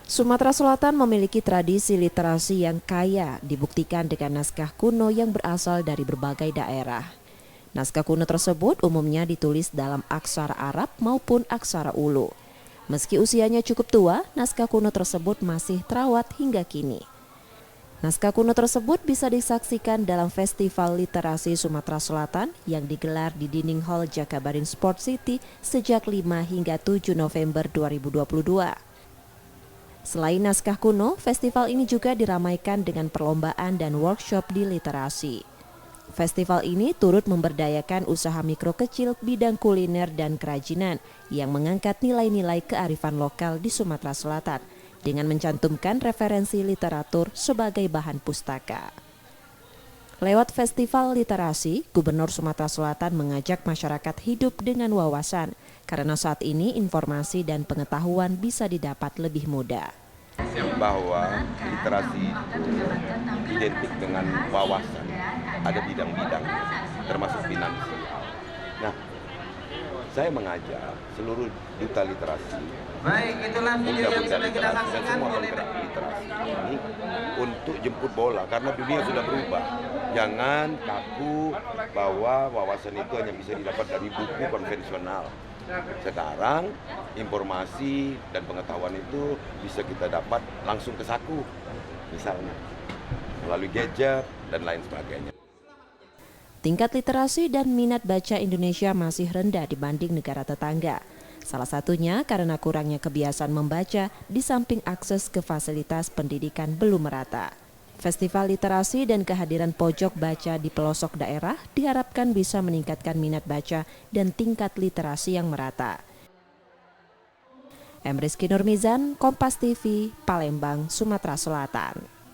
Sumatera Selatan memiliki tradisi literasi yang kaya, dibuktikan dengan naskah kuno yang berasal dari berbagai daerah. Naskah kuno tersebut umumnya ditulis dalam aksara Arab maupun aksara Ulu. Meski usianya cukup tua, naskah kuno tersebut masih terawat hingga kini. Naskah kuno tersebut bisa disaksikan dalam Festival Literasi Sumatera Selatan yang digelar di Dining Hall Jakabaring Sport City sejak 5 hingga 7 November 2022. Selain naskah kuno, festival ini juga diramaikan dengan perlombaan dan workshop di literasi. Festival ini turut memberdayakan usaha mikro kecil bidang kuliner dan kerajinan yang mengangkat nilai-nilai kearifan lokal di Sumatera Selatan dengan mencantumkan referensi literatur sebagai bahan pustaka. Lewat festival literasi, Gubernur Sumatera Selatan mengajak masyarakat hidup dengan wawasan, karena saat ini informasi dan pengetahuan bisa didapat lebih mudah. Bahwa literasi itu identik dengan wawasan, ada bidang-bidang, termasuk finansial. Nah, saya mengajak seluruh duta literasi, bunda-bunda literasi dan semua penggerak literasi ini untuk jemput bola karena dunia sudah berubah. Jangan kaku bahwa wawasan itu hanya bisa didapat dari buku konvensional. Sekarang informasi dan pengetahuan itu bisa kita dapat langsung ke saku, misalnya melalui gadget dan lain sebagainya. Tingkat literasi dan minat baca Indonesia masih rendah dibanding negara tetangga. Salah satunya karena kurangnya kebiasaan membaca di samping akses ke fasilitas pendidikan belum merata. Festival literasi dan kehadiran pojok baca di pelosok daerah diharapkan bisa meningkatkan minat baca dan tingkat literasi yang merata. Rizky Nurmizan, Kompas TV, Palembang, Sumatera Selatan.